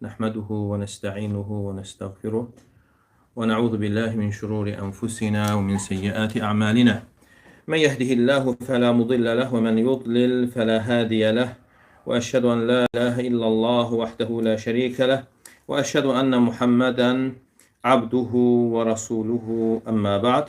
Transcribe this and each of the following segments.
نحمده ونستعينه ونستغفره ونعوذ بالله من شرور أنفسنا ومن سيئات أعمالنا من يهده الله فلا مضل له ومن يضلل فلا هادي له وأشهد أن لا إله إلا الله وحده لا شريك له وأشهد أن محمدا عبده ورسوله أما بعد.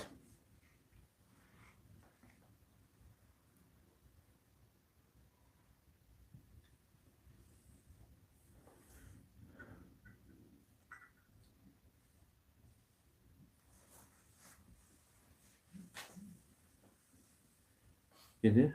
Dedi.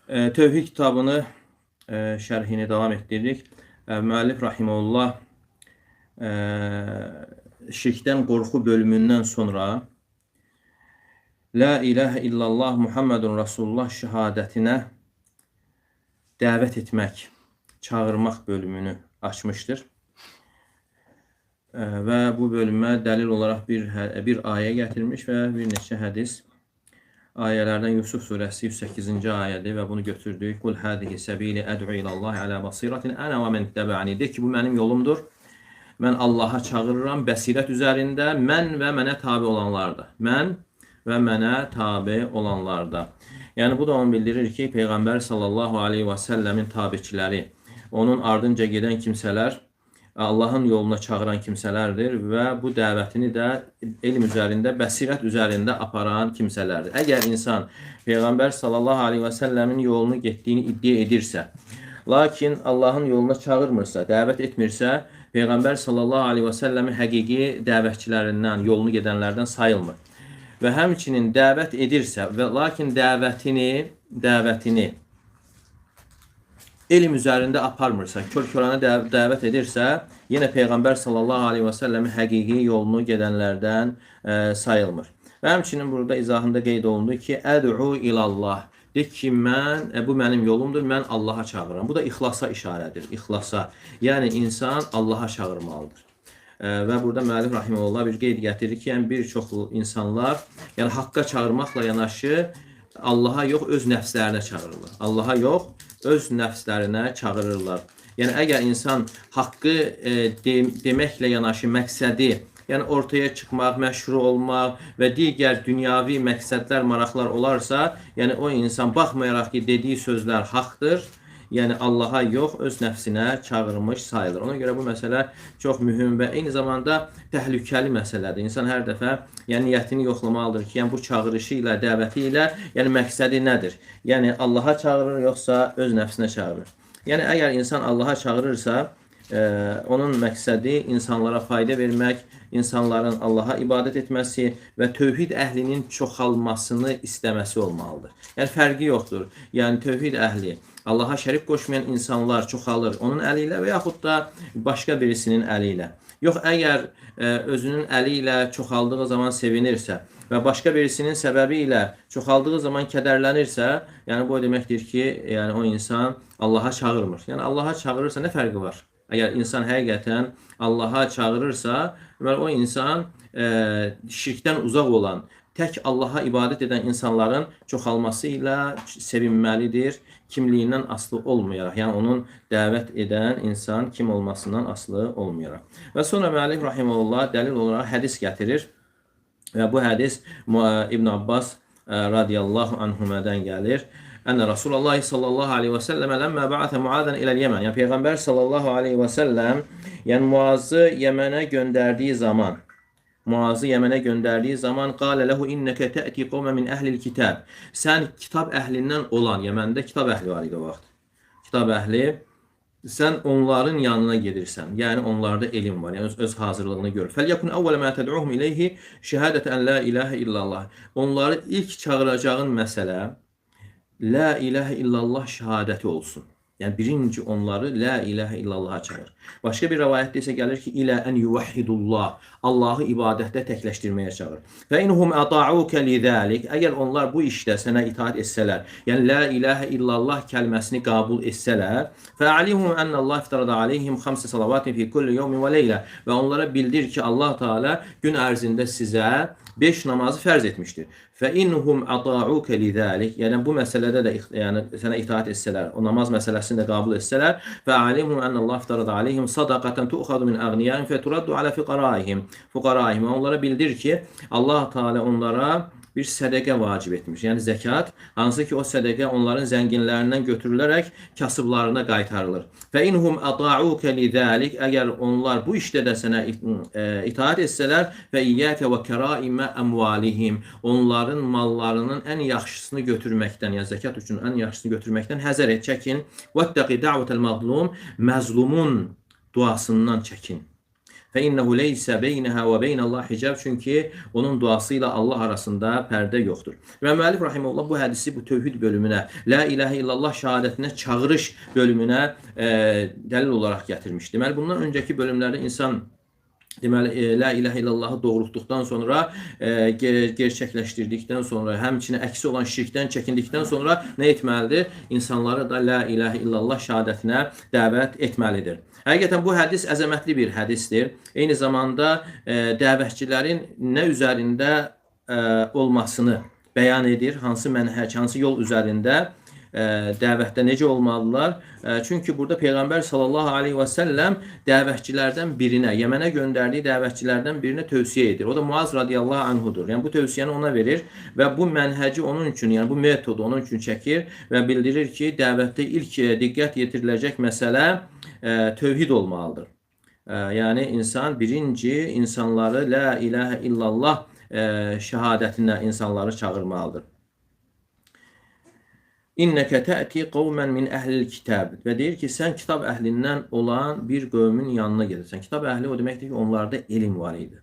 Tevhid kitabını şərhini davam etdirdik. Müəllif rahimehullah şirkdən qorxu bölümündən sonra La ilahe illallah Muhammedun Resulullah şəhadətinə dəvət etmək, çağırmaq bölümünü açmışdır. Və bu bölümə dəlil olaraq bir ayə gətirmiş və bir neçə hədis. Ayələrdən Yusuf surəsi 108-ci ayədir və bunu götürdük. Qul hadihi səbili əd'u ilallahi alə basiratin ənə və mən ittəbə'ani. De ki, bu mənim yolumdur. Mən Allaha çağırıram bəsirət üzərində, mən və mənə tabi olanlarda. Mən və mənə tabi olanlarda. Yəni bu da onu bildirir ki, Peyğəmbər sallallahu aleyhi və səlləmin tabiçiləri, onun ardınca gedən kimsələr Allahın yoluna çağıran kimsələrdir və bu dəvətini də elm üzərində, bəsirət üzərində aparan kimsələrdir. Əgər insan Peyğəmbər sallallahu aleyhi və səlləmin yolunu getdiyini iddia edirsə, lakin Allahın yoluna çağırmırsa, dəvət etmirsə, Peyğəmbər sallallahu aleyhi və səlləmin həqiqi dəvətçilərindən, yolunu gedənlərdən sayılmır. Və həmçinin dəvət edirsə, lakin dəvətini elm üzərində aparmırsa, kör-körənə dəvət edirsə, yenə Peyğəmbər sallallahu aleyhi və səlləmin həqiqi yolunu gedənlərdən sayılmır. Və həmçinin burada izahında qeyd olundu ki, əd'u ilallah. De ki, bu mənim yolumdur, mən Allaha çağırıram. Bu da ixlasa işarədir, ixlasa. Yəni, insan Allaha çağırmalıdır. Və burada müəllif rahimehullah bir qeyd gətirir ki, yəni bir çox insanlar haqqa çağırmaqla yanaşı Allaha yox, öz nəfslərinə çağırırlar. Allaha yox, öz nəfslərinə çağırırlar. Yəni əgər insan haqqı deməklə yanaşı məqsədi, yəni ortaya çıxmaq, məşhur olmaq və digər dünyavi məqsədlər, maraqlar olarsa, yəni o insan baxmayaraq ki, dediyi sözlər haqdır, yəni Allaha yox, öz nəfsinə çağırmış sayılır. Ona görə bu məsələ çox mühüm və eyni zamanda təhlükəli məsələdir. İnsan hər dəfə niyyətini yoxlamalıdır ki, yəni bu çağırışı ilə, dəvəti ilə, yəni məqsədi nədir? Yəni Allaha çağırır, yoxsa öz nəfsinə çağırır? Yəni əgər insan Allaha çağırırsa, onun məqsədi insanlara fayda vermək, insanların Allaha ibadət etməsi və tövhid əhlinin çoxalmasını istəməsi olmalıdır. Yəni fərqi yoxdur. Yəni tövhid əhli, Allaha şərik qoşmayan insanlar çoxalır onun əli ilə və yaxud da başqa birisinin əli ilə. Yox, əgər özünün əli ilə çoxaldığı zaman sevinirsə və başqa birisinin səbəbi ilə çoxaldığı zaman kədərlənirsə, yəni bu deməkdir ki, yəni o insan Allaha çağırmır. Yəni Allaha çağırırsa nə fərqi var? Əgər insan həqiqətən Allaha çağırırsa, o insan şirkdən uzaq olan, tək Allaha ibadət edən insanların çoxalması ilə sevinməlidir, kimliyindən asılı olmayaraq, yəni onun dəvət edən insan kim olmasından asılı olmayaraq. Və sonra müəllif rahimehullah dəlil olaraq hədis gətirir və bu hədis İbn Abbas radiyallahu anhumədən gəlir. Ənə Rasulullah sallallahu aleyhi və səlləmə ləmmə bə'ətə Muadən iləl Yəmən. Yəni Peyğəmbər sallallahu aleyhi və səlləm Muazı Yəmənə göndərdiyi zaman qalə ləhu innəkə tə'ti qovmə min əhlil kitab. Sən kitab əhlindən olan, Yəməndə kitab əhli var idi o vaxt. Kitab əhli, sən onların yanına gedirsən. Yəni onlarda elm var, yəni öz hazırlığını görür. Fəlyəkun əvvələ mə təd'uhum iləyhi şəhədətə ən la ilahə illallah. Onları ilk çağıracağın məsələ La ilahə illallah şəhadəti olsun. Yəni birinci onları la ilahe illallah'a çağır. Başqa bir rivayətdə isə gəlir ki, ilə ən yuvahhidullah. Allahı ibadətdə təkləşdirməyə çağır. Və inhum ata'uka lidalik. Əgər onlar bu işdə sənə itaat etsələr, yəni la ilahe illallah kəlməsini qəbul etsələr, fa'alimhum anna Allah iftarada alayhim 5 salavatin fi kulli yawmin və leylə. Və onlara bildir ki, Allah Teala gün ərzində sizə 5 namazı fərz etmişdir. فَإِنْهُمْ أَطَاعُوكَ لِذَٰلِكَ. Yəni bu məsələdə də yəni sənə itaat etsələr, o namaz məsələsini də qəbul etsələr, فَعَلِمْهُمْ أَنَّ اللّٰهَ اِفْتَرَضَ عَلَيْهِمْ صَدَقَةً تُؤْخَذُ مِنْ أَغْنِيَائِهِمْ فَتُرَدُّ عَلَى فُقَرَائِهِمْ. Onlara bildir ki, Allah Teala onlara bir sədəqə vacib etmiş. Yəni zəkat, hansı ki o sədəqə onların zənginlərindən götürülərək kasıblarına qaytarılır. فَإِنْهُمْ أَطَاعُوكَ لِذَٰلِكَ. Əgər onlar bu işdə də sənə itaat etsələr, فَإِيَّاكَ وَكَرَائِمَ أَمْوَالِهِمْ. Onların mallarının ən yaxşısını götürməkdən, yəni zəkat üçün ən yaxşısını götürməkdən həzər et, çəkin. وَاتَّقِ دَعْوَةَ الْمَظْلُومِ. Məzlumun duasından çəkin. فَإِنَّهُ لَيْسَ بَيْنَهَا وَبَيْنَ اللّٰهِ حِجَابٌ. Çünki onun duasıyla Allah arasında pərdə yoxdur. Və müəllif rahimehullah bu hədisi bu tövhid bölümünə, la ilahe illallah şahadətinə çağırış bölümünə dəlil olaraq gətirmiş. Deməli bundan öncəki bölümlərdə insan deməli la ilahe illallahı doğrultduqdan sonra, gerçəkləşdirdikdən sonra, həmçinin əksi olan şirkdən çəkindikdən sonra nə etməlidir? İnsanları da la ilahe illallah şahadətinə dəvət etməlidir. Həqiqətən bu hədis əzəmətli bir hədisdir. Eyni zamanda dəvətçilərin nə üzərində olmasını bəyan edir, hansı mənhəc, hansı yol üzərində dəvətdə necə olmalılar? Çünki burada Peyğəmbər sallallahu aleyhi və səlləm dəvətçilərdən birinə, Yəmənə göndərdiyi dəvətçilərdən birinə tövsiyə edir. O da Muaz radiyallahu anhudur. Yəni bu tövsiyəni ona verir və bu mənhəci onun üçün, yəni bu metodu onun üçün çəkir və bildirir ki, dəvətdə ilk diqqət yetiriləcək məsələ tövhid olmalıdır. Yəni insan birinci insanları la ilahe illallah şəhadətinə insanları çağırmalıdır. İnnəkə tə'ti qavmən min əhlil kitab. Və deyir ki, sən kitab əhlindən olan bir qövmün yanına gedirsən. Kitab əhli o deməkdir ki, onlarda elm var idi.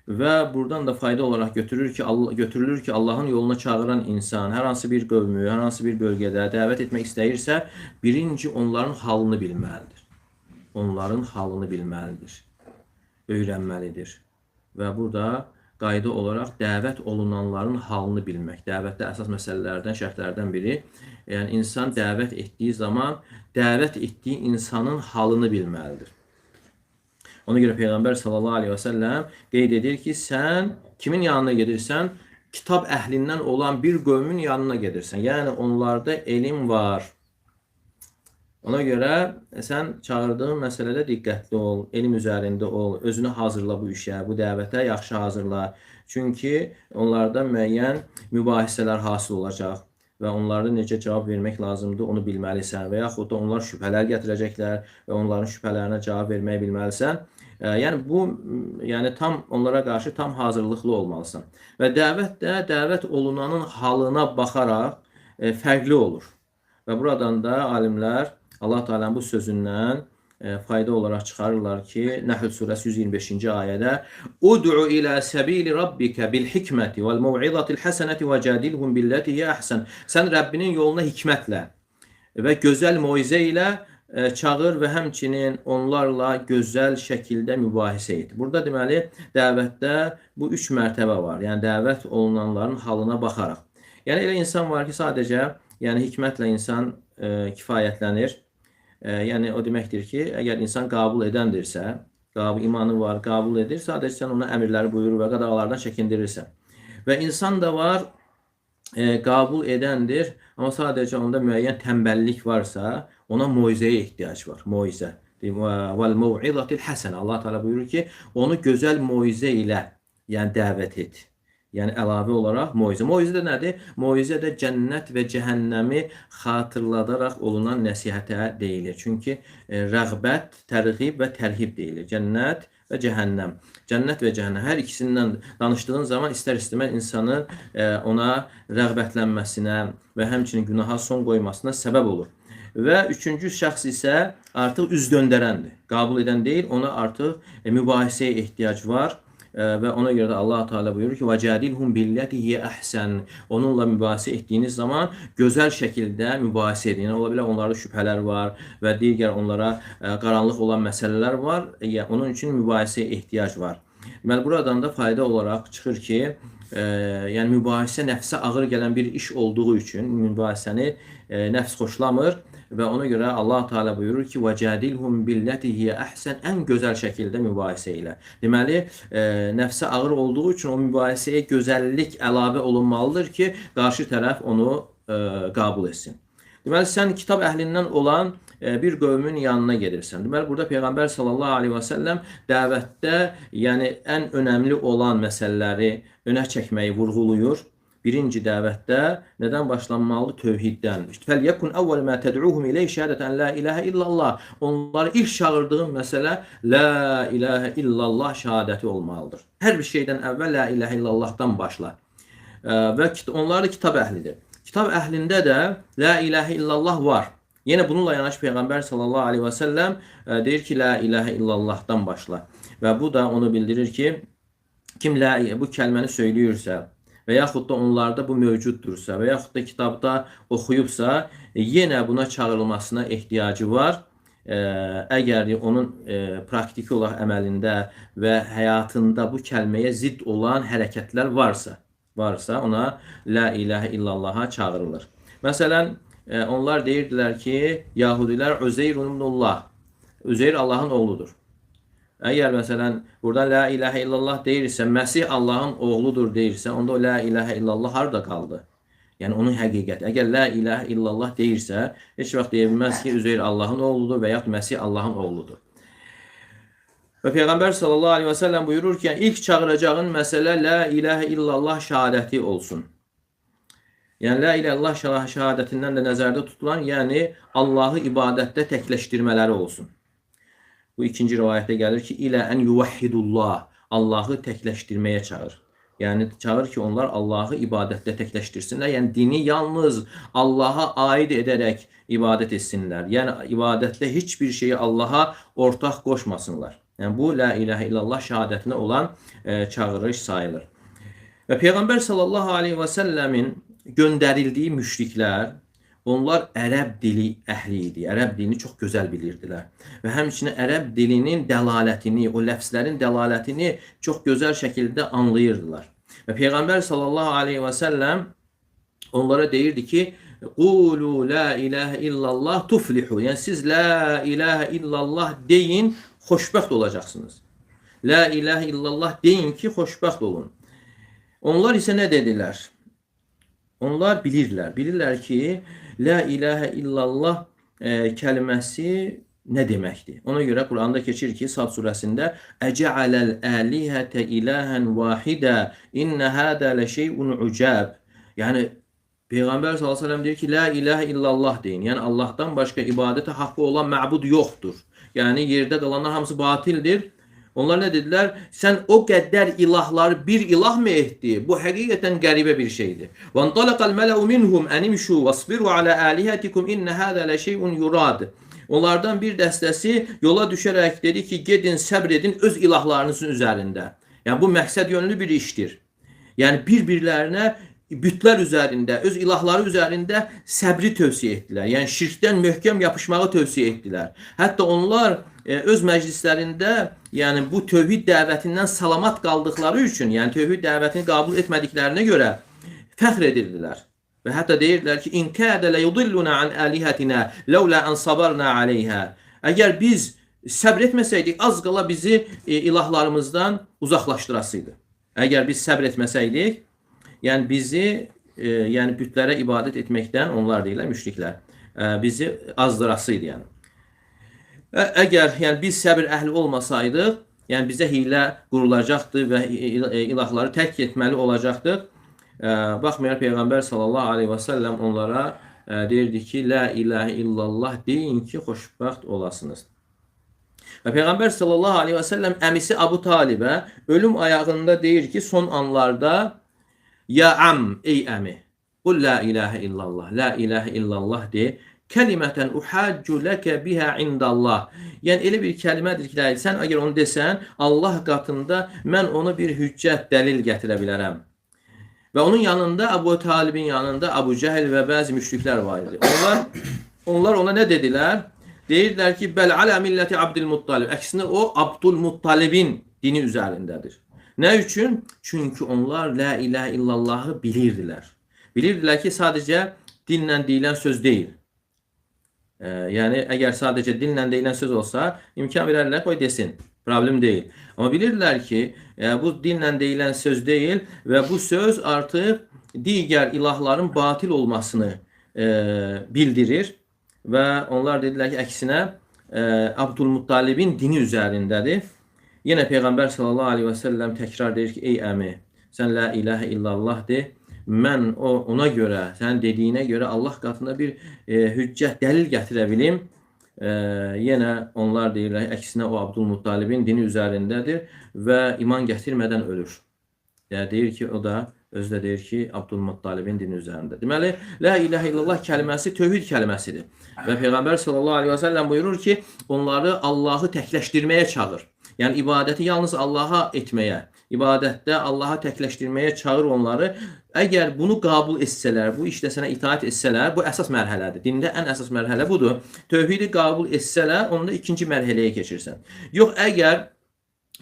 Və buradan da fayda olaraq götürülür ki, Allahın yoluna çağıran insan hər hansı bir qövmü, hər hansı bir bölgədə dəvət etmək istəyirsə, birinci onların halını bilməlidir. Onların halını bilməlidir. Öyrənməlidir. Və burada qayda olaraq dəvət olunanların halını bilmək. Dəvətdə əsas məsələlərdən, şərtlərdən biri, yəni insan dəvət etdiyi zaman dəvət etdiyi insanın halını bilməlidir. Ona görə Peyğəmbər sallallahu aleyhi və səlləm qeyd edir ki, sən kimin yanına gedirsən? Kitab əhlindən olan bir qövmün yanına gedirsən. Yəni onlarda elm var. Ona görə sən çağırdığın məsələdə diqqətli ol, elm üzərində ol, özünü hazırla bu işə, bu dəvətə yaxşı hazırla. Çünki onlarda müəyyən mübahisələr hasil olacaq və onlarda necə cavab vermək lazımdır, onu bilməlisən və yaxud da onlar şübhələr gətirəcəklər və onların şübhələrinə cavab verməyi bilməlisən. Yəni bu, yəni tam onlara qarşı tam hazırlıqlı olmalısan. Və dəvət də dəvət olunanın halına baxaraq fərqli olur. Və buradan da alimlər Allah Teala'nın bu sözündən fayda olaraq çıxarırlar ki, Nəhl surəsi 125-ci ayədə Ud'u ilə səbili rabbikə bil hikməti vəl mev'izatil həsənəti və cədilhum billəti hiyə əhsən. Sən Rəbbinin yoluna hikmətlə və gözəl moizə ilə çağır və həmçinin onlarla gözəl şəkildə mübahisə et. Burada deməli dəvətdə bu 3 mərtəbə var. Yəni dəvət olunanların halına baxaraq. Yəni elə insan var ki, sadəcə yəni hikmətlə insan kifayətlənir. Yəni o deməkdir ki, əgər insan qəbul edəndirsə, imanı var, qəbul edir, sadəcə sən ona əmirləri buyurur və qadağalardan çəkindirirsən. Və insan da var, qəbul edəndir, amma sadəcə onda müəyyən tənbəllik varsa, ona moizəyə ehtiyac var, moizə. Vəl mev'izatil həsənə. Allah Teala buyurur ki, onu gözəl moizə ilə yəni dəvət et. Yəni əlavə olaraq moizə. Moizə də nədir? Moizə də cənnət və cəhənnəmi xatırladaraq olunan nəsihətə deyilir. Çünki rəğbət, tərğib və tərhib deyilir. Cənnət və cəhənnəm. Cənnət və cəhənnəm. Hər ikisindən danışdığın zaman istər-istəməz insanın ona rəğbətlənməsinə və həmçinin günaha son qoymasına səbəb olur. Və üçüncü şəxs isə artıq üz döndərəndir. Qəbul edən deyil, ona artıq mübahisəyə ehtiyac var. Ve ona göre de Allah Teala buyurur ki: "Vecadilhum billeti hiye ahsen." Onunla mübahisə ettiğiniz zaman gözəl şəkildə mübahisə edin. Yəni ola bilər onlarda şübhələr var və digər onlara qaranlıq olan məsələlər var. Onun üçün mübahisəyə ehtiyac var. Deməli buradan da fayda olaraq çıxır ki, yəni mübahisə nəfsə ağır gələn bir iş olduğu üçün mübahisəni nəfs xoşlamır və ona görə Allah Teala buyurur ki: "Vecadilhum billeti hiye ahsen." Ən gözəl şəkildə mübahisə ilə. Deməli, nəfsə ağır olduğu üçün o mübahisəyə gözəllik əlavə olunmalıdır ki, qarşı tərəf onu qəbul etsin. Deməli, sən kitab əhlindən olan bir qövmün yanına gedirsən. Deməli, burada Peyğəmbər sallallahu aleyhi və səlləm dəvətdə yəni ən önəmli olan məsələləri önə çəkməyi vurğulayır. Birinci dəvətdə nədən başlanmalıdır? Tövhiddən. Fəlyəkun əvvəl mə təd'uhum ileyh şəhadətən la ilahə illallah. Onları ilk çağırdığın məsələ la ilahə illallah şəhadəti olmalıdır. Hər bir şeydən əvvəl la ilahə illallahdan başla. Və onlar da kitab əhlidir. Kitab əhlində də la ilahə illallah var. Yenə bununla yanaşı Peyğəmbər sallallahu aleyhi və səlləm deyir ki, la ilahə illallahdan başla. Və bu da onu bildirir ki, kim bu kəlməni söyləyirsə və yaxud da onlarda bu mövcuddursa və yaxud da kitabda oxuyubsa, yenə buna çağırılmasına ehtiyacı var. Əgər onun praktiki olaraq əməlində və həyatında bu kəlməyə zidd olan hərəkətlər varsa ona la ilahə illallaha çağırılır. Məsələn, onlar deyirdilər ki, Yahudilər Üzeyrun ibnullah, Üzeyr Allahın oğludur. Əgər məsələn burada la ilahə illallah deyirsə, Məsih Allahın oğludur deyirsə, onda o la ilahə illallah harda qaldı? Yəni onun həqiqəti. Əgər la ilahə illallah deyirsə, heç vaxt deyə bilməz ki, Üzeyr Allahın oğludur və yaxud Məsih Allahın oğludur. Və Peyğəmbər sallallahu aleyhi və səlləm buyurur ki, ilk çağıracağın məsələ la ilahə illallah şəhadəti olsun. Yəni la ilahə illallah şəhadətindən də nəzərdə tutulan, yəni Allahı ibadətdə təkləşdirmələri olsun. Bu ikinci rivayətdə gəlir ki, ilə ən yuvahhidullah, Allahı təkləşdirməyə çağır. Yəni çağır ki, onlar Allahı ibadətdə təkləşdirsinlər. Yəni dini yalnız Allaha aid edərək ibadət etsinlər. Yəni ibadətdə heç bir şeyi Allaha ortaq qoşmasınlar. Yəni bu la ilahə illallah şəhadətinə olan çağırış sayılır. Və Peyğəmbər sallallahu aleyhi və səlləmin göndərildiyi müşriklər, onlar ərəb dili əhli idi. Ərəb dilini çox gözəl bilirdilər. Və həmçinin ərəb dilinin dəlalətini, o ləfslərin dəlalətini çox gözəl şəkildə anlayırdılar. Və Peyğəmbər sallallahu aleyhi və səlləm onlara deyirdi ki, qulu la ilahə illallah tuflihu. Yəni siz la ilahə illallah deyin, xoşbəxt olacaqsınız. La ilahə illallah deyin ki, xoşbəxt olun. Onlar isə nə dedilər? Onlar bilirlər ki, la ilahə illallah kəlməsi nə deməkdir? Ona görə Quranda keçir ki, Sad surəsində Əcəaləl əlihətə ilahən vahidə innə hədə ləşeyun ucəb. Yəni Peyğəmbər sallallahu əleyhi və səlləm deyir ki, la ilahə illallah deyin. Yəni Allahdan başqa ibadətə haqqı olan məbud yoxdur. Yəni yerdə qalanlar hamısı batildir. Onlar nə dedilər? Sən o qədər ilahları bir ilah mı etdi? Bu həqiqətən qəribə bir şeydir. وَانْطَلَقَ الْمَلَأُ مِنْهُمْ أَنِمْشُوا وَاصْبِرُوا عَلَى آلِهَتِكُمْ إِنَّ هَذَا لَشَيْءٌ يُرَادٌ. Onlardan bir dəstəsi yola düşərək dedi ki, gedin, səbr edin öz ilahlarınızın üzərində. Yəni bu məqsəd yönlü bir işdir. Yəni bir-birlərinə bütlər üzərində, öz ilahları üzərində səbri tövsiyə etdilər. Yəni şirkdən möhkəm yapışmağı tövsiyə etdilər. Hətta onlar öz məclislərində, yəni bu tövhid dəvətindən salamat qaldıqları üçün, yəni tövhid dəvətini qəbul etmədiklərinə görə fəxr edirdilər. Və hətta deyirdilər ki, İn kədə lə yudilluna an alihatina ləulə an sabarna aleyhə. Əgər biz səbr etməsəydik, az qala bizi ilahlarımızdan uzaqlaşdırasıydı. Əgər biz səbr etməsəydik, yəni bizi yəni bütlərə ibadət etməkdən, onlar deyirlər, müşriklər, bizi azdırasıydı yəni. Əgər yəni biz səbir əhli olmasaydıq, yəni bizə hiylə qurulacaqdı və ilahları tərk etməli olacaqdıq. Baxmayaraq Peyğəmbər sallallahu aleyhi və səlləm onlara deyirdi ki, la ilahə illallah deyin ki, xoşbəxt olasınız. Və Peyğəmbər sallallahu aleyhi və səlləm əmisi Abu Talibə ölüm ayağında deyir ki, son anlarda ya am, ey əmi, qul la ilahə illallah, la ilahə illallah de kəlimətən uhaccu ləkə bihə indallah. Yəni elə bir kəlmədir ki, sən əgər onu desən, Allah qatında mən onu bir hüccət, dəlil gətirə bilərəm. Və onun yanında Əbu Talibin yanında Əbu Cəhil və bəzi müşriklər var idi. Onlar ona nə dedilər? Deyirdilər ki, bəl alə milləti Abdülmuttalib. Əksinə o Abdülmuttalibin dini üzərindədir. Nə üçün? Çünki onlar la ilahe illallahı bilirdilər. Bilirdilər ki, sadəcə dillə deyilən söz deyil. Yəni əgər sadəcə dillə deyilən söz olsa, imkan verərlər, qoy desin. Problem deyil. Amma bilirdilər ki, bu dillə deyilən söz deyil və bu söz artıq digər ilahların batil olmasını bildirir. Və onlar dedilər ki, əksinə Abdülmuttalibin dini üzərindədir. Yenə Peyğəmbər sallallahu aleyhi və səlləm təkrar deyir ki, ey əmi, sən la ilahə illallah de, mən ona görə, sənin dediyinə görə Allah qatında bir hüccət, dəlil gətirə bilim. Yenə onlar deyirlər, əksinə o Abdülmuttalibin dini üzərindədir və iman gətirmədən ölür. Yəni deyir ki, o da özü də deyir ki, Abdülmuttalibin dini üzərində. Deməli, la ilahə illallah kəlməsi tövhid kəlməsidir. Və Peyğəmbər sallallahu aleyhi və səlləm buyurur ki, onları Allahı təkləşdirməyə çağır. Yəni ibadəti yalnız Allaha etməyə, ibadətdə Allaha təkləşdirməyə çağır onları. Əgər bunu qəbul etsələr, bu işdə sənə itaat etsələr, bu əsas mərhələdir. Dində ən əsas mərhələ budur. Tövhidi qəbul etsələr, onda ikinci mərhələyə keçirsən. Yox, əgər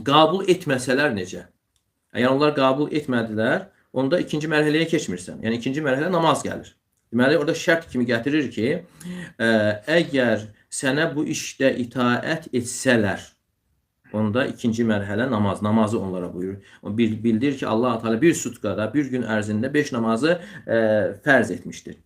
qəbul etməsələr necə? Əgər onlar qəbul etmədilər, onda ikinci mərhələyə keçmirsən. Yəni ikinci mərhələ namaz gəlir. Deməli, orada şərt kimi gətirir ki, əgər sənə bu işdə itaət etsələr, onda ikinci mərhələ namaz. Namazı onlara buyurur. Bildir ki, Allah-u Teala bir sutkada, bir gün ərzində 5 namazı fərz etmişdir.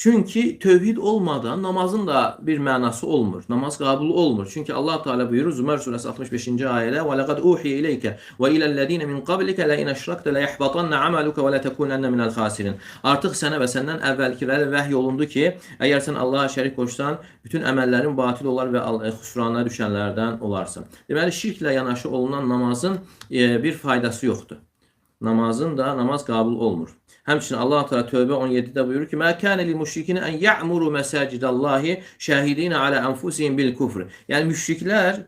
Çünki tövhid olmadan namazın da bir mənası olmur. Namaz qəbul olmur. Çünki Allah Teala buyurur Zümer surəsi 65-ci ayədə: "Və laqad uhiye ileyke və ilellezine min qablike la in eşrakte la yahbatanna amaluka və la takunanna minel khasirin." Artıq sənə və səndən əvvəlkilərə vəhy olundu ki, əgər sən Allaha şərik qoşsan, bütün əməllərin batil olar və xüsrana düşənlərdən olarsan. Deməli, şirklə yanaşı olunan namazın bir faydası yoxdur. Namaz qəbul olmur. Həmçinin Allah Teala Tövbə 17-də buyurur ki: "Mə kânə lil-müşrikin en ya'muru mesacidallahi şahidin ala anfusihim bil kufr." Yəni müşriklər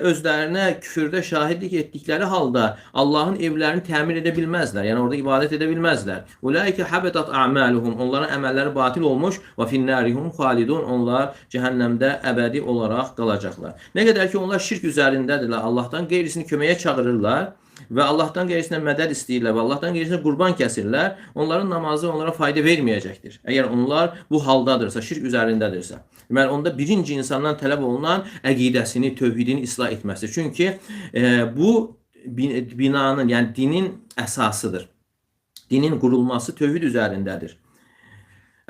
özlərinə küfrdə şahidlik etdikləri halda Allahın evlərini təmir edə bilməzlər. Yəni orada ibadət edə bilməzlər. Ulaika habatat a'maluhum. Onların əməlləri batil olmuş və finnarihum xalidun. Onlar cəhənnəmdə əbədi olaraq qalacaqlar. Nə qədər ki onlar şirk üzərindədirlər, Allahdan qeyrisini köməyə çağırırlar və Allahdan qeyrisinə mədəd istəyirlər və Allahdan qeyrisinə qurban kəsirlər, onların namazı onlara fayda verməyəcəkdir. Əgər onlar bu haldadırsa, şirk üzərindədirsə. Deməli, onda birinci insandan tələb olunan əqidəsini, tövhidini islah etməsidir. Çünki bu binanın, yəni dinin əsasıdır. Dinin qurulması tövhid üzərindədir.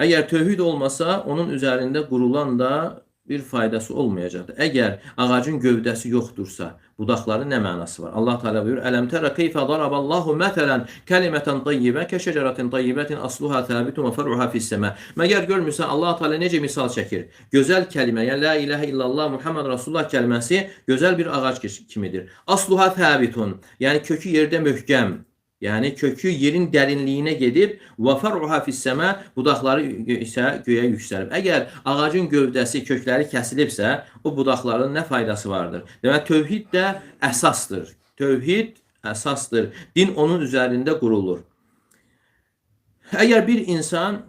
Əgər tövhid olmasa, onun üzərində qurulan da bir faydası olmayacaqdır. Əgər ağacın gövdəsi yoxdursa, budaqların nə mənası var? Allah Teala buyurur: "Ələm tərə keyfə daraballahu məsələn kəlimətən tayyibə kəşəcərətin tayyibətin asluha səbitun və fər'uha fis-səma." Məgər görmürsən Allah Teala necə misal çəkir? Gözəl kəlmə, yəni la ilahə illallah Muhammed Rasulullah kəlməsi gözəl bir ağac kimidir. Asluha səbitun, yəni kökü yerdə möhkəm. Yəni kökü yerin dərinliyinə gedib və fər'uha fis-səma, budaqları isə göyə yüksəlib. Əgər ağacın gövdəsi, kökləri kəsilibsə, o budaqların nə faydası vardır? Demək, tövhid də əsasdır. Tövhid əsasdır. Din onun üzərində qurulur. Əgər bir insan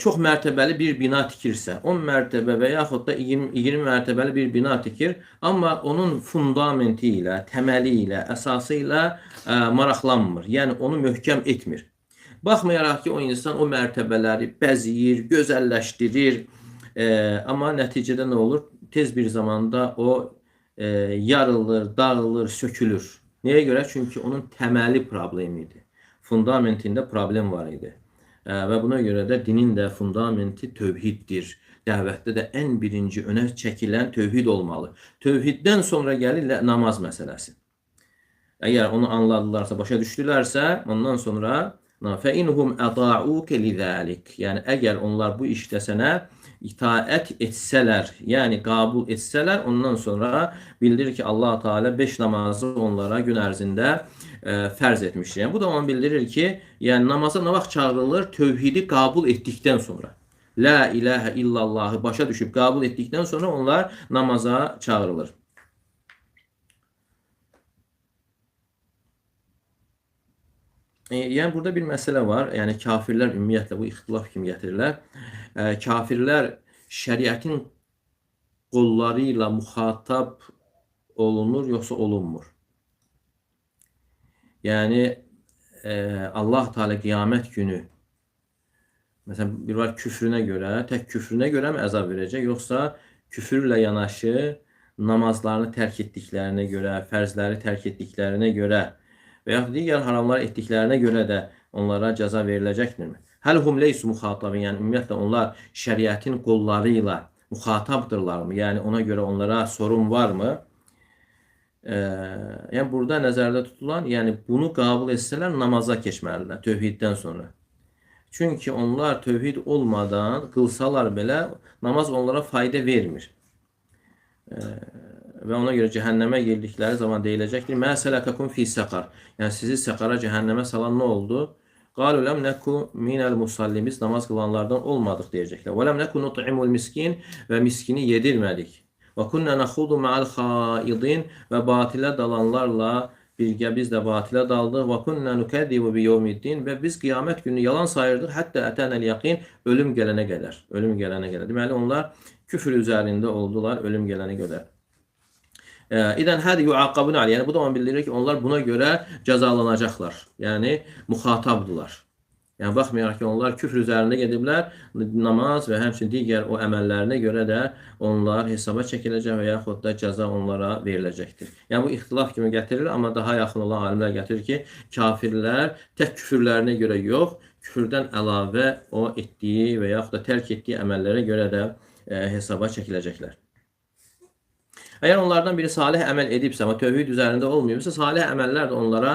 çox mərtəbəli bir bina tikirsə, 10 mərtəbə və yaxud da 20 mərtəbəli bir bina tikir, amma onun fundamenti ilə, təməli ilə, əsası ilə maraqlanmır. Yəni onu möhkəm etmir. Baxmayaraq ki, o insan o mərtəbələri bəziyir, gözəlləşdirir, amma nəticədə nə olur? Tez bir zamanda o yarılır, dağılır, sökülür. Nəyə görə? Çünki onun təməli problemi idi. Fundamentində problem var idi. Və buna görə də dinin də fundamenti tövhiddir. Dəvətdə də ən birinci önə çəkilən tövhid olmalı. Tövhiddən sonra gəlir namaz məsələsi. Əgər onu anladılarsa, başa düşdülərsə, ondan sonra fəinhum əta'uke lizalik. Yəni əgər onlar bu işdə sənə itaət etsələr, yəni qəbul etsələr, ondan sonra bildir ki, Allah Teala 5 namazı onlara gün ərzində fərz etmişdir. Yəni bu da onu bildirir ki, yəni namaza nə vaxt çağırılır? Tövhidi qəbul etdikdən sonra. la ilahe illallahı başa düşüb qəbul etdikdən sonra onlar namaza çağırılır. Yəni burada bir məsələ var. Yəni kafirlər ümumiyyətlə bu ixtilaf kimi gətirirlər. Kafirlər şəriətin qolları ilə muxatab olunur yoxsa olunmur? Yəni Allah Teala qiyamət günü məsələn bir var küfrünə görə, tək küfrünə görə mi əzab verəcək, yoxsa küfürlə yanaşı namazlarını tərk etdiklərinə görə, fərzləri tərk etdiklərinə görə və yaxud digər haramlar etdiklərinə görə də onlara cəza veriləcəkdirmi? Həl hum leysu muxatabin, yəni ümumiyyətlə onlar şəriətin qolları ilə muxatabdırlarmı? Yəni ona görə onlara sorun varmı? Yəni burada nəzərdə tutulan, yəni bunu qəbul etsələr namaza keçməlidirlər tövhiddən sonra. Çünki onlar tövhid olmadan qılsalar belə namaz onlara fayda vermir. Və ona görə cəhənnəmə girdikləri zaman deyiləcəkdir. Mə sələkəkum fi səqar. Yəni sizi səqara, cəhənnəmə salan nə oldu? Qalu ləm nəku minəl musallim. Biz namaz qılanlardan olmadıq deyəcəklər. Və ləm nəku nut'imul miskin, və miskini yedirmədik. Və kunnə nəxudu ma'al xaidin, və batilə dalanlarla birgə biz də batilə daldıq. Və kunnə nukədibu bi yevmiddin, və biz qiyamət günü yalan sayırdıq, hətta ətənəl yaqin, ölüm gələnə qədər. Ölüm gələnə qədər. Deməli onlar küfür üzərində oldular ölüm gələnə qədər. İdən hədi yuaqabun alə. Yəni bu da onu bildirir ki, onlar buna görə cəzalanacaqlar. Yəni muxatabdılar. Yəni baxmayaraq ki, onlar küfr üzərində gediblər, namaz və həmçinin digər o əməllərinə görə də onlar hesaba çəkiləcək və yaxud da cəza onlara veriləcəkdir. Yəni bu ixtilaf kimi gətirilir, amma daha yaxın olan alimlər gətirir ki, kafirlər tək küfürlərinə görə yox, küfürdən əlavə o etdiyi və yaxud da tərk etdiyi əməllərə görə də hesaba çəkiləcəklər. Əgər onlardan biri salih əməl edibsə, amma tövhid üzərində olmayıbsa, salih əməllər də onlara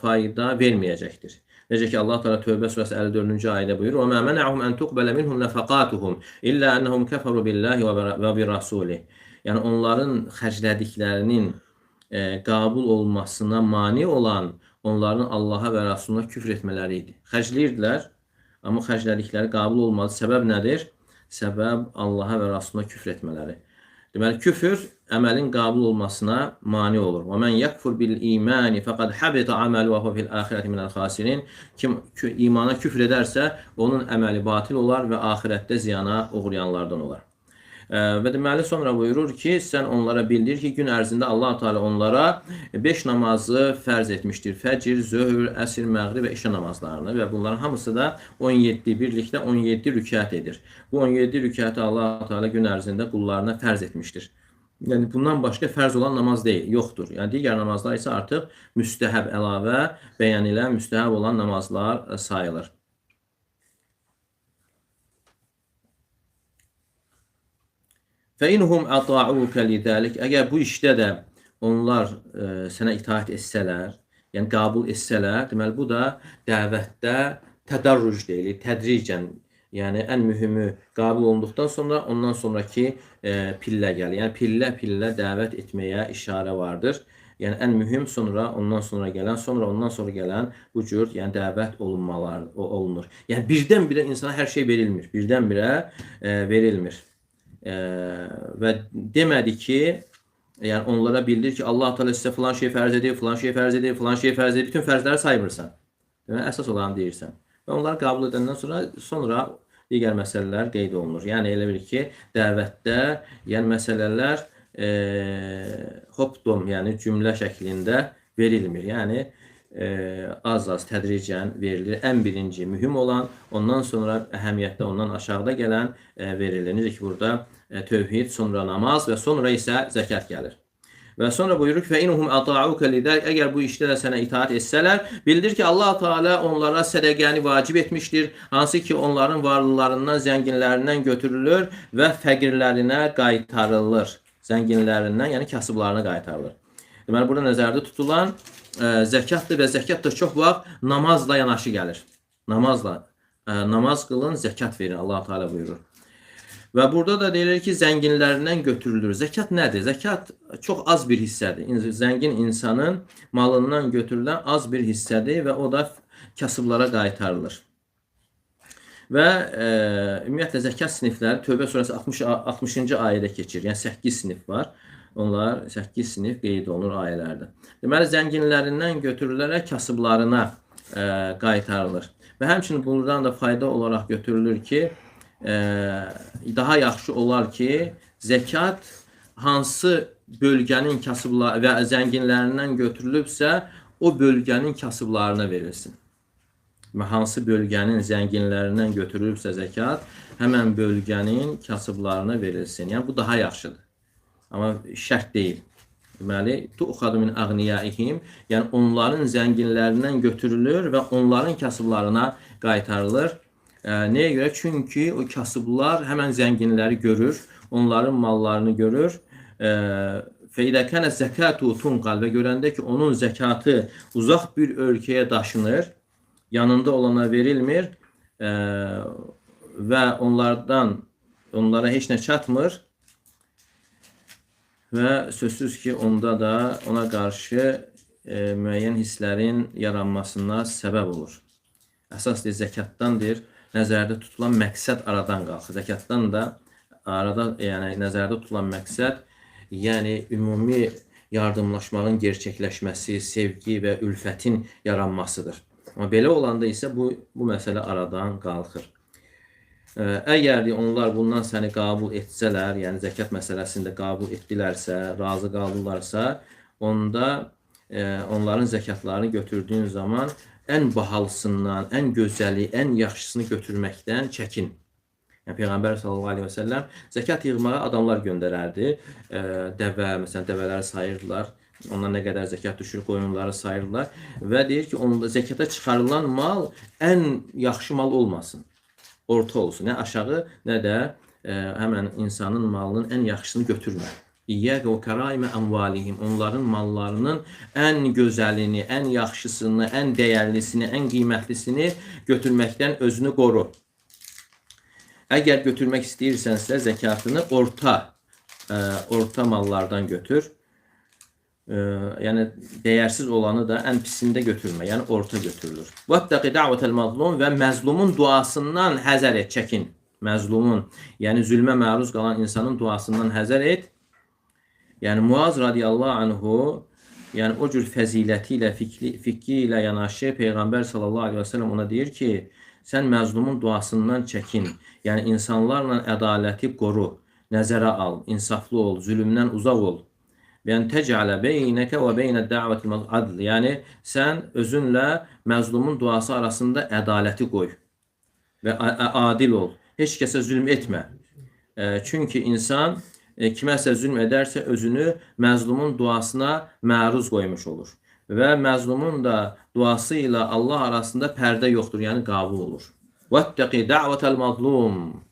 fayda verməyəcəkdir. Necə ki Allah Teala Tövbə surəsi 54-cü ayədə buyurur: "Və mə mənəhum an tuqbala minhum nafaqatuhum illə annahum kafaru billahi və bi rasulih." Yəni onların xərclədiklərinin qəbul olmasına mane olan onların Allaha və Rasuluna küfr etmələri idi. Xərcləyirdilər, amma xərclədikləri qəbul olmadı. Səbəb nədir? Səbəb Allaha və Rasuluna küfr etmələri. Deməli, küfür əməlin qəbul olmasına mane olur. Və mən yəkfur bil imani fəqad habita amalu və huve fil axireti minel xasirin. Kim imana küfr edərsə, onun əməli batil olar və axirətdə ziyana uğrayanlardan olar. Və deməli sonra buyurur ki, sən onlara bildir ki, gün ərzində Allah Teala onlara 5 namazı fərz etmişdir. Fəcr, zöhr, əsr, məğrib və işə namazlarını, və bunların hamısı da 17 birlikdə 17 rükət edir. Bu 17 rükəti Allah Teala gün ərzində qullarına fərz etmişdir. Yəni bundan başqa fərz olan namaz deyil, yoxdur. Yəni digər namazlar isə artıq müstəhəb əlavə bəyənilən müstəhəb olan namazlar sayılır. فَاِنْهُمْ اَطَاعُوكَ لِذَٰلِكَ. Əgər bu işdə də onlar sənə itaat etsələr, yəni qəbul etsələr, deməli bu da dəvətdə tədarruc deyilir, tədricən. Yəni ən mühümü qəbul olunduqdan sonra ondan sonraki pillə gəlir. Yəni pillə dəvət etməyə işarə vardır. Yəni ən mühüm sonra ondan sonra gələn, sonra ondan sonra gələn bu cür yəni dəvət olunur. Yəni birdən-birə insana hər şey verilmir. Birdən-birə verilmir. Və demədi ki, yəni onlara bildir ki, Allah Teala sizə filan şey fərz edir, filan şey fərz edir, filan şey fərz edir, bütün fərzləri saymırsan. Deməli, əsas olanı deyirsən. Və onları qəbul edəndən sonra digər məsələlər qeyd olunur. Yəni elə bir ki, dəvətdə yəni məsələlər hopdom, yəni cümlə şəklində verilmir. Yəni az-az tədricən verilir. Ən birinci mühüm olan, ondan sonra əhəmiyyətdə ondan aşağıda gələn verilir. Necə ki, burada tövhid, sonra namaz və sonra isə zəkat gəlir. Və sonra buyurur ki, فَاِنُهُمْ اَطَاعُوكَ لِذَلِكَ. Əgər bu işdə də sənə itaat etsələr, bildir ki, Allah Teala onlara sədəqəni vacib etmişdir. Hansı ki, onların varlılarından, zənginlərindən götürülür və fəqirlərinə qaytarılır. Zənginlərindən, yəni kasıblarına qaytarılır. Deməli, burada nəzərdə tutulan zəkatdır və zəkat da çox vaxt namazla yanaşı gəlir. Namaz qılın, zəkat verin, Allah Teala buyurur. Və burada da deyilir ki, zənginlərindən götürülür. Zəkat nədir? Zəkat çox az bir hissədir. Zəngin insanın malından götürülən az bir hissədir və o da kasıblara qaytarılır. Və ümumiyyətlə zəkat sinifləri Tövbə surəsi 60-cı ayədə keçir. Yəni 8 sinif var. Onlar 8 sinif qeyd olunur ayələrdə. Deməli, zənginlərindən götürülərək kasıblarına qaytarılır. Və həmçinin bundan da fayda olaraq götürülür ki, daha yaxşı olar ki, zəkat hansı bölgənin kasıbları və zənginlərindən götürülübsə, o bölgənin kasıblarına verilsin. Və hansı bölgənin zənginlərindən götürülübsə zəkat, həmən bölgənin kasıblarına verilsin. Yəni, bu daha yaxşıdır. Amma şərt deyil. Deməli, tu'xadu min əğniyaihim, yəni onların zənginlərindən götürülür və onların kasıblarına qaytarılır. Nəyə görə? Çünki o kasıblar həmən zənginləri görür, onların mallarını görür. Fəidə kənə zəkatu tunqal və görəndə ki, onun zəkatı uzaq bir ölkəyə daşınır, yanında olana verilmir və onlara heç nə çatmır. Və sözsüz ki, onda da ona qarşı müəyyən hisslərin yaranmasına səbəb olur. Əsas zəkatdandır, nəzərdə tutulan məqsəd aradan qalxır. Zəkatdan da yəni nəzərdə tutulan məqsəd, yəni ümumi yardımlaşmağın gerçəkləşməsi, sevgi və ülfətin yaranmasıdır. Amma belə olanda isə bu məsələ aradan qalxır. Əgər onlar bundan səni qəbul etsələr, yəni zəkat məsələsində qəbul etdilərsə, razı qaldılarsa, onda onların zəkatlarını götürdüyün zaman ən bahalısından, ən gözəli, ən yaxşısını götürməkdən çəkin. Yəni, Peyğəmbər sallallahu aleyhi və səlləm zəkat yığmağa adamlar göndərərdi. Məsələn, dəvələri sayırdılar. Ondan nə qədər zəkat düşür, qoyunları sayırdılar. Və deyir ki, zəkata çıxarılan mal ən yaxşı mal olmasın. Orta olsun. Nə aşağı, nə də həmən insanın malının ən yaxşısını götürmə. İyyəqə və kəraimə əmvalihim. Onların mallarının ən gözəlini, ən yaxşısını, ən dəyərlisini, ən qiymətlisini götürməkdən özünü qoru. Əgər götürmək istəyirsənsə, zəkatını orta mallardan götür. Yəni dəyərsiz olanı da ən pisində götürmə, yəni orta götürülür. Vəttəqi da'vətəl mazlum və məzlumun duasından həzər et, çəkin. Məzlumun, yəni zülmə məruz qalan insanın duasından həzər et. Yəni Muaz radiyallahu anhu, yəni o cür fəziləti ilə, fikri ilə yanaşı Peyğəmbər sallallahu aleyhi və səlləm ona deyir ki, sən məzlumun duasından çəkin. Yəni insanlarla ədaləti qoru, nəzərə al, insaflı ol, zülmdən uzaq ol. Yəni təcələ beynəkə və beynə dəvətil adl. Yəni sən özünlə məzlumun duası arasında ədaləti qoy və adil ol. Heç kəsə zülm etmə. Çünki insan kiməsə zülm edərsə özünü məzlumun duasına məruz qoymuş olur. Və məzlumun da duası ilə Allah arasında pərdə yoxdur, yəni qəbul olur. Vəttəqi dəvətəl mazlum.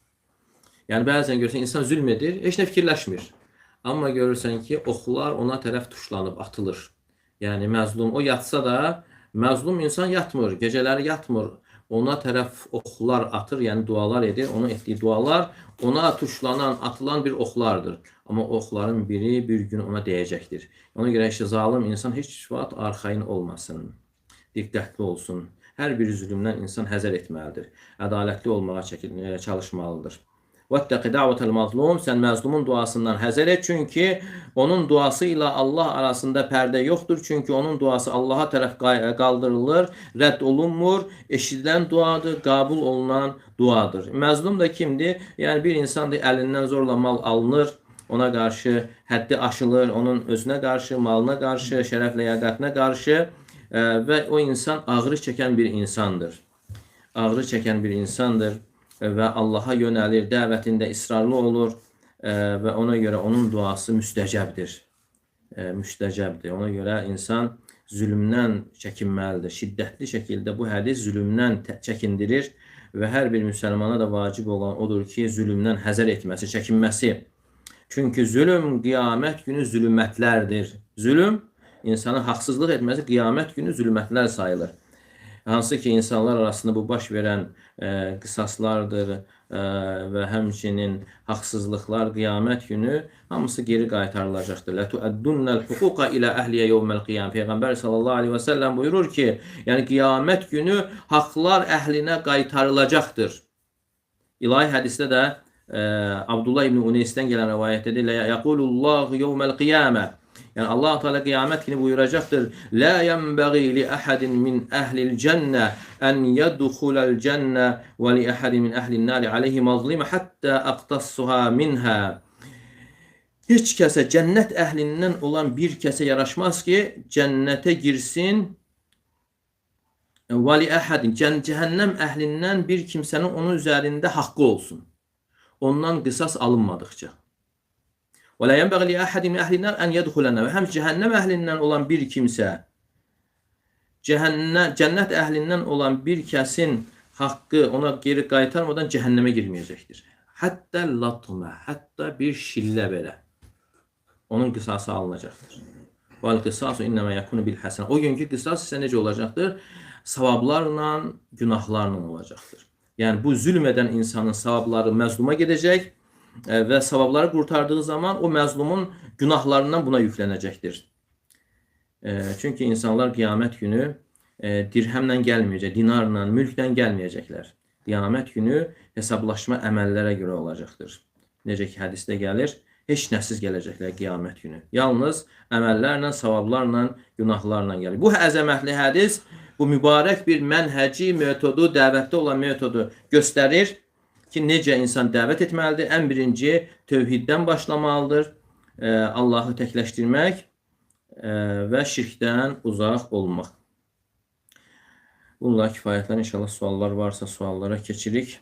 Yəni bəzən görürsən insan zülm edir, heç nə fikirləşmir. Amma görürsən ki, oxlar ona tərəf tuşlanıb, atılır. Yəni, məzlum o yatsa da, məzlum insan yatmır, gecələri yatmır. Ona tərəf oxlar atır, yəni dualar edir. Onun etdiyi dualar ona tuşlanan, atılan bir oxlardır. Amma oxların biri bir gün ona dəyəcəkdir. Ona görə zalım insan heç vaxt arxayın olmasın, diqqətli olsun. Hər bir zülmdən insan həzər etməlidir. Ədalətli olmağa çalışmalıdır. Vəttəqi dəvətəl mazlum, sən məzlumun duasından həzər et, çünki onun duası ilə Allah arasında pərdə yoxdur, çünki onun duası Allaha tərəf qaldırılır, rədd olunmur, eşidilən duadır, qəbul olunan duadır. Məzlum da kimdir? Yəni bir insan əlindən zorla mal alınır, ona qarşı həddi aşılır, onun özünə qarşı, malına qarşı, şərəf ləyaqətinə qarşı və o insan ağrı çəkən bir insandır. Ağrı çəkən bir insandır. Və Allaha yönəlir, dəvətində israrlı olur və ona görə onun duası müstəcəbdir. Ona görə insan zülmdən çəkinməlidir. Şiddətli şəkildə bu hədis zülmdən çəkindirir və hər bir müsəlmana da vacib olan odur ki, zülmdən həzər etməsi, çəkinməsi. Çünki zülm qiyamət günü zülmətlərdir. Zülm, insana haqsızlıq etməsi qiyamət günü zülmətlər sayılır. Hansı ki, insanlar arasında bu baş verən qisaslardır və həmçinin haqsızlıqlar qiyamət günü hamısı geri qaytarılacaqdır. Lətuəddünnəl huquqa ilə əhliyə yevməl qiyam. Peyğəmbər sallallahu aleyhi və səlləm buyurur ki, yəni qiyamət günü haqlar əhlinə qaytarılacaqdır. İlahi hədisdə də Abdullah ibn Uneys'dən gələn rivayətdə yəqulullahu yevməl qiyamə. Yəni Allah Teala qiyamət günü buyuracaqdır: "La yenbəği li ahadin min əhlil cənnə an yadxulal cənnə və li ahadin min əhlin nar alayhi mazlima hatta aqtassuha minha." Heç kəsə cənnət əhlindən olan bir kəsə yaraşmaz ki, cənnətə girsin. Və li ahadin cəhənnəm əhlindən bir kimsənin onun üzərində haqqı olsun. Ondan qisas alınmadıqca. Və la yenbəği li ahadin min əhlin nar an yadxulan nar. Həm cəhənnəm əhlindən olan bir kimsə cənnət əhlindən olan bir kəsin haqqı ona geri qaytarmadan cəhənnəmə girməyəcəkdir. Hətta latma, hətta bir şillə belə onun qisası alınacaqdır. Vəl qisasu innəmə yakunu bil həsən. O günkü qisas isə necə olacaqdır? Savablarla, günahlarla olacaqdır. Yəni bu zülm edən insanın savabları məzluma gedəcək və savabları qurtardığı zaman o məzlumun günahlarından buna yüklənəcəkdir. Çünki insanlar qiyamət günü dirhəmlə gəlməyəcək, dinarla, mülklə gəlməyəcəklər. Qiyamət günü hesablaşma əməllərə görə olacaqdır. Necə ki hədisdə gəlir, heç nəsiz gələcəklər qiyamət günü. Yalnız əməllərlə, savablarla, günahlarla gəlir. Bu əzəmətli hədis bu mübarək bir mənhəci metodu, dəvətdə olan metodu göstərir ki, necə insan dəvət etməlidir. Ən birinci tövhiddən başlamalıdır. Allahı təkləşdirmək və şirkdən uzaq olmaq. Bunlar kifayətlər. İnşallah suallar varsa suallara keçirik.